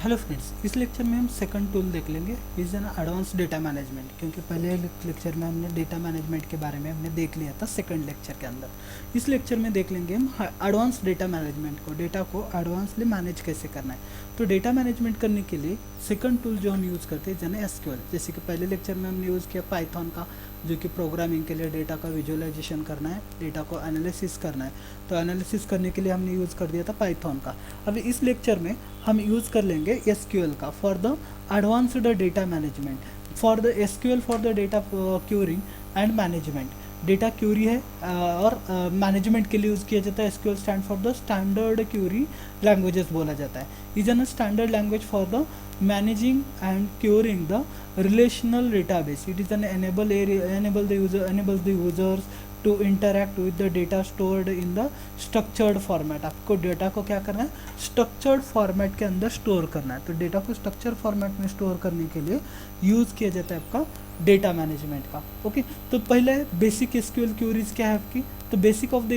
Hello friends, इस lecture में हम सेकंड टूल देख लेंगे is an advance data management. क्योंकि पहले लेक्चर में हमने डेटा मैनेजमेंट के बारे में हमने देख लिया था सेकंड लेक्चर के अंदर। इस लेक्चर में देख लेंगे हम एडवांस डेटा मैनेजमेंट को, डेटा को एडवांसली मैनेज कैसे करना है। तो डेटा मैनेजमेंट करने के लिए सेकंड टूल जो हम यूज़ करते हैं जैसे एसक्यूएल। जैसे कि पहले लेक्चर में हमने यूज़ किया पाइथन का, जो कि प्रोग्रामिंग के लिए डेटा का विजुअलाइजेशन करना है, डेटा को एनालिसिस करना है। तो एनालिसिस करने के लिए हमने यूज़ कर दिया था पाइथन का। अब इस लेक्चर में हम यूज़ कर लेंगे एसक्यूएल का for the advanced data management, for the SQL for the data querying and management. Data query है और मैनेजमेंट के लिए यूज़ किया जाता है। SQL stand for the standard query languages बोला जाता है। Is an standard language for the managing and querying the relational database. It is an enable the users to interact with the data stored in the structured format. आपको data को क्या करना है, structured format के अंदर store करना है। तो डेटा को स्ट्रक्चर फॉर्मेट में स्टोर करने के लिए यूज़ किया जाता है आपका डेटा मैनेजमेंट का। ओके, तो पहले बेसिक एसक्यूएल क्यूरीज क्या है आपकी। तो बेसिक ऑफ द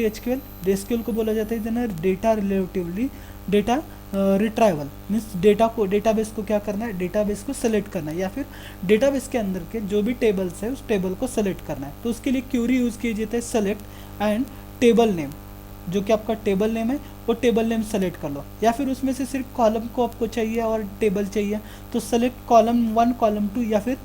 एसक्यूएल को बोला जाता है general data relatively data retrieval. Means data को, डेटाबेस को क्या करना है, डेटाबेस को सेलेक्ट करना है, या फिर डेटाबेस के अंदर के जो भी टेबल्स है उस टेबल को सेलेक्ट करना है। तो उसके लिए क्यूरी यूज़ किया जाता है सेलेक्ट एंड टेबल नेम। जो कि आपका टेबल नेम है वो टेबल नेम सेलेक्ट कर लो, या फिर उसमें से सिर्फ कॉलम को आपको चाहिए और टेबल चाहिए तो सेलेक्ट कॉलम 1 कॉलम 2 या फिर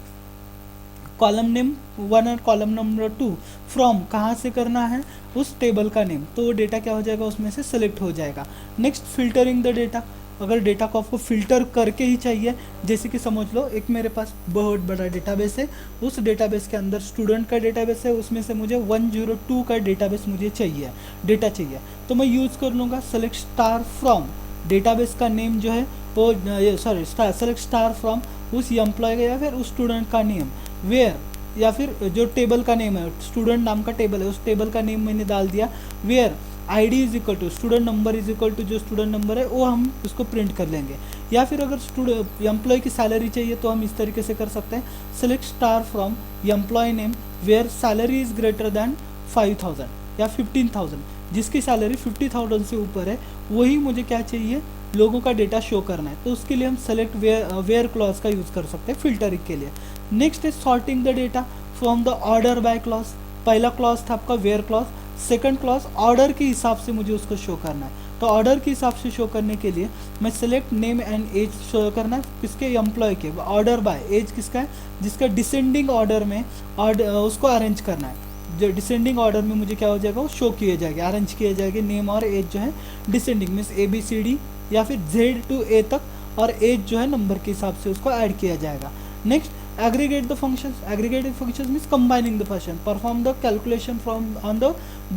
कॉलम नेम 1 और कॉलम नंबर 2 फ्रॉम कहाँ से करना है, उस टेबल का नेम। तो वो डेटा क्या हो जाएगा, उसमें से सेलेक्ट हो जाएगा। Next filtering the data. अगर डेटा को आपको फिल्टर करके ही चाहिए, जैसे कि समझ लो एक मेरे पास बहुत बड़ा डेटाबेस है, उस डेटाबेस के अंदर स्टूडेंट का डेटाबेस है, उसमें से मुझे 102 का डेटाबेस मुझे चाहिए, डेटा चाहिए। तो मैं यूज़ कर लूँगा सेलेक्ट स्टार फ्रॉम। डेटाबेस का नेम जो है वो सेलेक्ट स्टार फ्रॉम उस एम्प्लॉय का या फिर उस स्टूडेंट का नेम, वेयर या फिर जो टेबल का नेम है, स्टूडेंट नाम का टेबल है, उस टेबल का नेम मैंने डाल दिया। Where ID is equal to student number is equal to जो स्टूडेंट नंबर है वो हम उसको प्रिंट कर लेंगे। या फिर अगर स्टूडेंट एम्प्लॉय की सैलरी चाहिए तो हम इस तरीके से कर सकते हैं, select star from employ name where salary is greater than 5000 या 15000। जिसकी सैलरी 50,000 से ऊपर है वही मुझे क्या चाहिए, लोगों का डेटा शो करना है। तो उसके लिए हम सेलेक्ट वेयर क्लॉज का यूज़ कर सकते हैं फिल्टरिंग के लिए। Next is sorting the data from the order by clause. पहला क्लॉज था आपका where clause, second clause order के हिसाब से मुझे उसको शो करना है। तो ऑर्डर के हिसाब से शो करने के लिए मैं select name and age show करना है किसके, एम्प्लॉय के। ऑर्डर बाय एज किसका है, जिसका डिसेंडिंग ऑर्डर में उसको अरेंज करना है। जो डिसेंडिंग ऑर्डर में मुझे क्या हो जाएगा, वो शो किए जाएंगे, अरेंज किए जाएंगे। नेम और एज जो है डिसेंडिंग मीन्स ABCD या फिर Z to A तक, और एज जो है नंबर के हिसाब से उसको ऐड किया जाएगा। Next aggregate the functions. Aggregated functions means combining the function. Perform the calculation from on the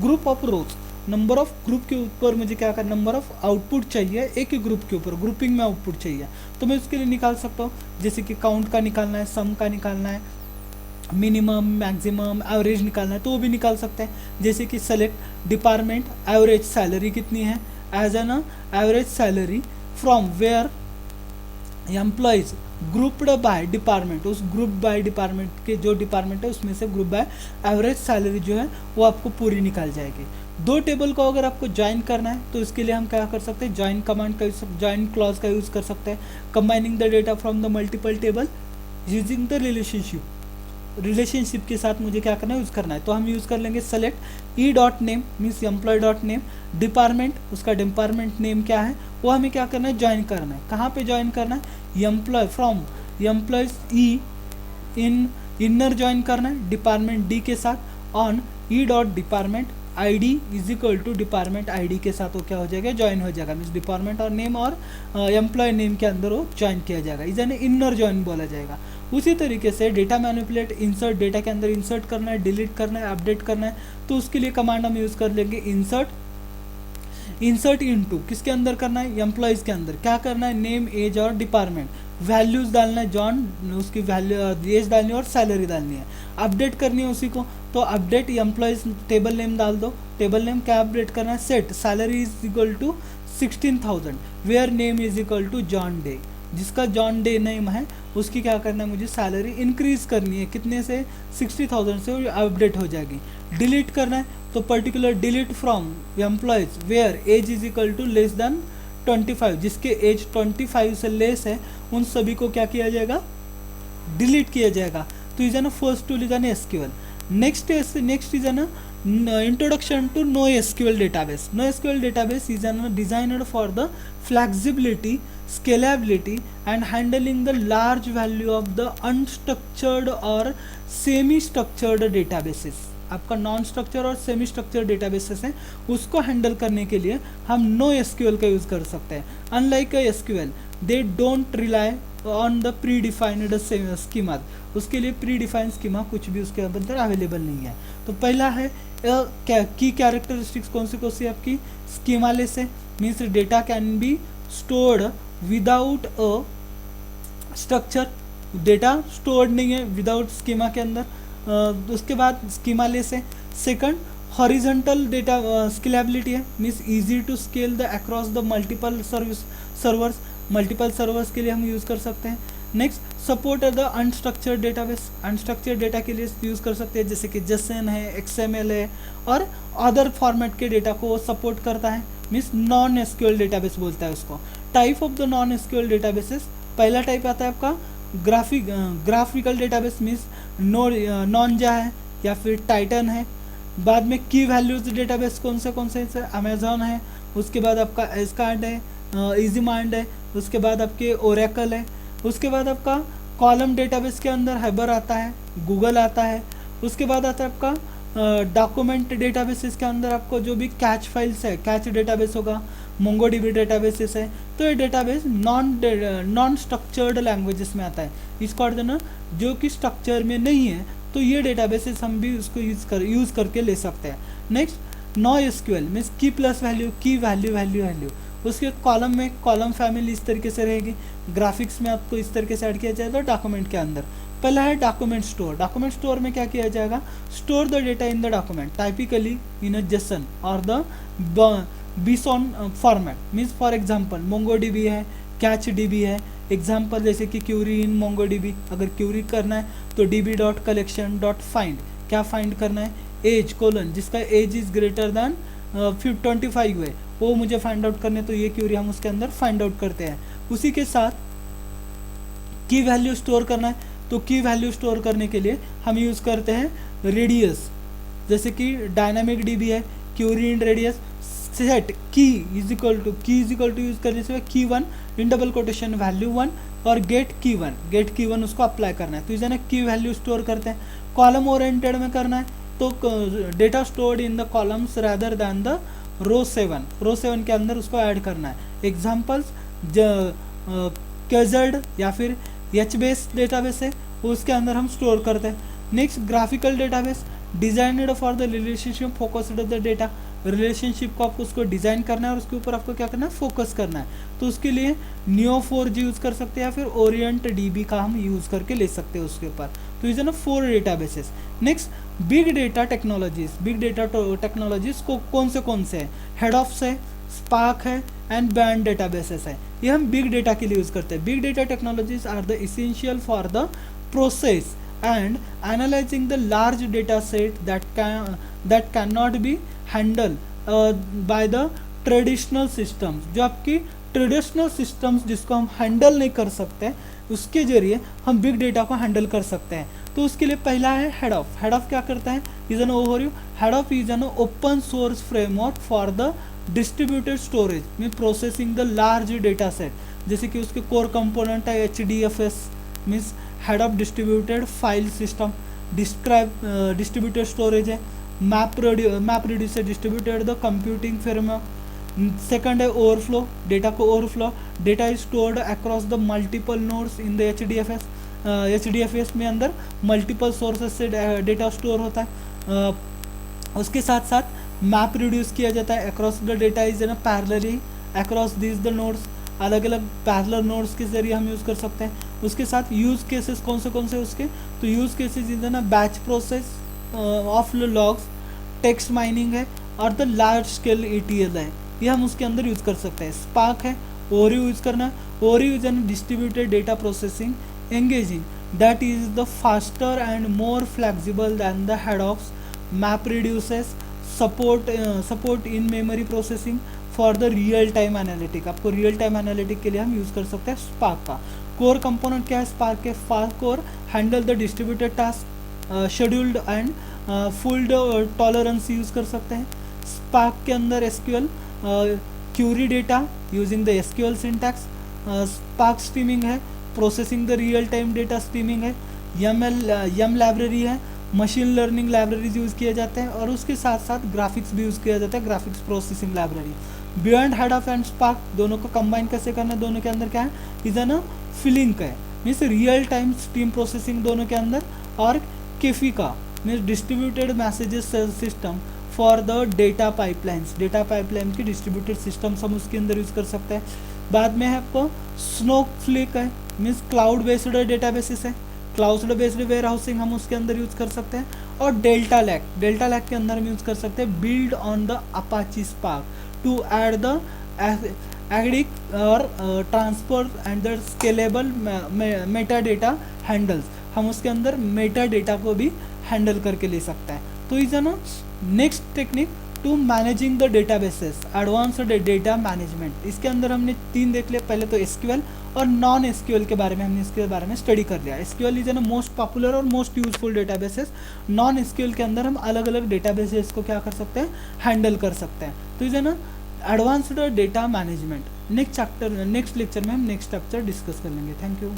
group of rows. Number of group के ऊपर मुझे क्या करना, नंबर ऑफ आउटपुट चाहिए एक ही ग्रुप के ऊपर, ग्रुपिंग में आउटपुट चाहिए। तो मैं उसके लिए निकाल सकता हूँ, जैसे कि काउंट का निकालना है, सम का निकालना है, मिनिमम मैक्सिमम एवरेज निकालना है तो वो भी निकाल सकते हैं। जैसे कि सेलेक्ट डिपार्टमेंट, एवरेज सैलरी कितनी है, as an average salary from where employees grouped by department. उस ग्रुप बाय डिपार्टमेंट के जो डिपार्टमेंट है उसमें से ग्रुप बाय एवरेज सैलरी जो है वो आपको पूरी निकाल जाएगी। दो टेबल को अगर आपको ज्वाइन करना है तो इसके लिए हम क्या कर सकते हैं, ज्वाइन कमांड का ज्वाइन क्लॉज का यूज़ कर सकते हैं। Combining the data from the multiple table using the relationship के साथ मुझे क्या करना है, यूज़ करना है। तो हम यूज़ कर लेंगे select E dot name means employ dot name, department उसका डिपार्टमेंट नेम क्या है वो हमें क्या करना है, ज्वाइन करना है। कहाँ पे ज्वाइन करना है, employ from employees E in inner join करना है डिपार्टमेंट डी के साथ, on E dot department ID is equal to department ID के साथ वो क्या हो जाएगा, ज्वाइन हो जाएगा। मीन्स डिपार्टमेंट और नेम और एम्प्लॉय नेम के अंदर वो ज्वाइन किया जाएगा, इज यानी इनर ज्वाइन बोला जाएगा। उसी तरीके से डेटा मैनिपुलेट, इंसर्ट, डेटा के अंदर इंसर्ट करना है, डिलीट करना है, अपडेट करना है। तो उसके लिए कमांड हम यूज़ कर लेंगे इंसर्ट इनटू, किसके अंदर करना है, एम्प्लॉयज़ के अंदर। क्या करना है, नेम एज और डिपार्टमेंट, वैल्यूज़ डालना है, जॉन उसकी वैल्यू एज डालनी है और सैलरी डालनी है। अपडेट करनी है उसी को, तो अपडेट एम्प्लॉयज़ टेबल नेम डाल दो। टेबल नेम क्या अपडेट करना है, set salary is equal to 16,000 where name is equal to John Doe. जिसका जॉन डे नेम है उसकी क्या करना है, मुझे सैलरी इंक्रीज करनी है, कितने से, 60,000 से अपडेट हो जाएगी। डिलीट करना है तो particular delete from employees where age is equal to less than 25, जिसके एज 25 से लेस है, उन सभी को क्या किया जाएगा, डिलीट किया जाएगा। तो is an first tool is an SQL. Next is an introduction to NoSQL database. NoSQL database is designed for the flexibility, scalability and handling the large value of the unstructured or semi structured databases. आपका non structure और semi structure databases हैं, उसको handle करने के लिए हम NoSQL का use कर सकते हैं। Unlike SQL, they don't rely on the pre defined schema, उसके लिए प्री डिफाइंड स्कीमा कुछ भी उसके अंदर अवेलेबल नहीं है। तो पहला है की कैरेक्टरिस्टिक्स कौन सी आपकी स्कीमालेस है, means data can be stored without a structure, data stored नहीं है विदाउट स्कीमा के अंदर। उसके बाद स्कीमालेस है। सेकंड हॉरिजॉन्टल डेटा स्केलेबिलिटी है, means easy to scale the across the multiple servers, multiple servers के लिए हम यूज़ कर सकते हैं। Next support the unstructured database, unstructured data के लिए यूज़ कर सकते हैं, जैसे कि जेसन है, XML है और अदर फॉर्मेट के डेटा को सपोर्ट करता है, मीन्स नॉन एसक्यूएल डेटाबेस बोलता है उसको। Type of the non SQL databases, पहला टाइप आता है आपका ग्राफिकल डेटाबेस, मीन्स नॉनजा है या फिर टाइटन है। बाद में की वैल्यूज डेटाबेस कौन से अमेजोन है, उसके बाद आपका एस्कार्ड है, इजी माइंड है, उसके बाद आपके ओरेकल है, उसके बाद आपका कॉलम डेटाबेस के अंदर हैबर आता है, गूगल आता है। उसके बाद आता है आपका डॉक्यूमेंट डेटाबेसेस के अंदर आपको जो भी कैच फाइल्स है, कैच डेटाबेस होगा, मोंगोडीबी डेटाबेसेस है। तो ये डेटाबेस नॉन स्ट्रक्चर्ड लैंग्वेजेस में आता है, इसको और देना जो कि स्ट्रक्चर में नहीं है, तो ये डेटाबेसेस हम भी उसको यूज़ करके ले सकते हैं। नेक्स्ट NoSQL मीन्स की प्लस वैल्यू, की वैल्यू, उसके कॉलम में कॉलम फैमिली इस तरीके से रहेगी, ग्राफिक्स में आपको इस तरीके से ऐड किया जाएगा डॉक्यूमेंट के अंदर। पहला है डॉक्यूमेंट स्टोर, डॉक्यूमेंट स्टोर में क्या किया जाएगा, store the data in the document typically in a JSON और the BSON format, means for example MongoDB है, CatchDB है, एग्जाम्पल जैसे कि क्यूरी इन MongoDB, अगर क्यूरी करना है तो db.collection.find, क्या फाइंड करना है, एज कोलन, जिसका एज इज ग्रेटर दैन 25 है, वो मुझे फाइंड आउट करने, तो ये क्यूरी हम उसके अंदर फाइंड आउट करते हैं। उसी के साथ की वैल्यू स्टोर करना है, तो की वैल्यू स्टोर करने के लिए हम यूज़ करते हैं रेडियस, जैसे कि डायनामिक DB है, क्यूरी इन रेडियस, सेट की इज इक्वल टू यूज़ करने से की 1 इन डबल कोटेशन वैल्यू 1 और गेट की 1 उसको अप्लाई करना है। तो इसे ना की वैल्यू स्टोर करते हैं। कॉलम ओरिएंटेड में करना है तो data stored in the columns rather than the row 7 के अंदर उसको ऐड करना है। एग्जाम्पल्स केजर्ड या फिर HBase डेटाबेस है, उसके अंदर हम स्टोर करते हैं। Next graphical database, designed for the relationship focused the data, relationship को आपको उसको डिज़ाइन करना है और उसके ऊपर आपको क्या करना है, फोकस करना है। तो उसके लिए Neo4j यूज़ कर सकते हैं या फिर Orient DB का हम यूज़ करके ले सकते हैं उसके ऊपर। तो इज ना 4 databases. Next big data technologies को कौन से है, हेडऑफ्स है, स्पार्क है एंड बैंड डेटाबेसेस है, ये हम बिग डेटा के लिए यूज़ करते हैं। Big data technologies are the essential for the process and analyzing the large data set that cannot be handled by the traditional systems, जो आपकी ट्रेडिशनल सिस्टम्स जिसको हम हैंडल नहीं कर सकते, उसके जरिए हम बिग डेटा को हैंडल कर सकते हैं। तो उसके लिए पहला है हेडऑफ। हेडऑफ क्या करता है, is an overview. Hadoop is an open source framework for the distributed storage में processing the large data set, जैसे कि उसके कोर कंपोनेंट है HDFS means Hadoop distributed file system, distributed storage है, map reduce है, distributed the computing framework. Second है overflow, data को overflow, data is stored across the multiple nodes in the HDFS में अंदर multiple sources से data store होता है। उसके साथ साथ मैप रिड्यूस किया जाता है अक्रॉस द डेटा इज ना parallelly across this the nodes, अलग अलग पैरेलल नोड्स के जरिए हम यूज़ कर सकते हैं। उसके साथ यूज़ केसेस कौन से उसके, तो यूज़ केसेस इज ना batch process of logs, text mining है और द लार्ज स्केल ETL है, ये हम उसके अंदर यूज़ कर सकते हैं। स्पार्क है, ओरियो यूज़ करना, Oreo is an distributed data processing engaging that is the faster and more flexible than the head of map reduces support in memory processing for the real time analytic, आपको real time analytic के लिए हम use कर सकते हैं spark का। Core component क्या है स्पार्क के? Spark core handle the distributed task, scheduled and full tolerance use कर सकते हैं। स्पार्क के अंदर SQL query data using the SQL syntax, Spark streaming है, processing the real time data streaming है, यम लाइब्रेरी है, मशीन लर्निंग लाइब्रेरीज यूज़ किए जाते हैं, और उसके साथ साथ ग्राफिक्स भी यूज़ किया जाता है, graphics processing library. Beyond head-up and spark दोनों को कंबाइन कैसे करना है? दोनों के अंदर क्या है? इज ना फिलिंग का है, means real time stream processing दोनों के अंदर, और केफी का means distributed messages system for the data pipelines, data pipeline की डिस्ट्रीब्यूटेड सिस्टम्स हम उसके अंदर यूज़ कर सकते हैं। बाद में है आपको स्नोफ्लेक है, मीन्स क्लाउड बेस्ड डेटाबेसिस है, क्लाउड बेस्ड वेयर हाउसिंग हम उसके अंदर यूज़ कर सकते हैं। और डेल्टा लैक के अंदर हम यूज़ कर सकते हैं build on the Apache Spark to add the एडिक और transfer and the scalable meta data handles, हम उसके अंदर मेटा डेटा को भी हैंडल करके ले सकते हैं। तो इज ना next technique to managing the databases, advanced data management. इसके अंदर हमने 3 देख लिया, पहले तो एसक्यूएल और नॉन एसक्यूएल के बारे में हमने इसके बारे में स्टडी कर लिया। SQL is an most popular और most useful databases. Non SQL के अंदर हम अलग अलग डेटाबेसेस को क्या कर सकते हैं? हैंडल कर सकते हैं। तो इज ना advanced data management. Next lecture में हम नेक्स्ट स्ट्रक्चर डिस्कस कर लेंगे। Thank you.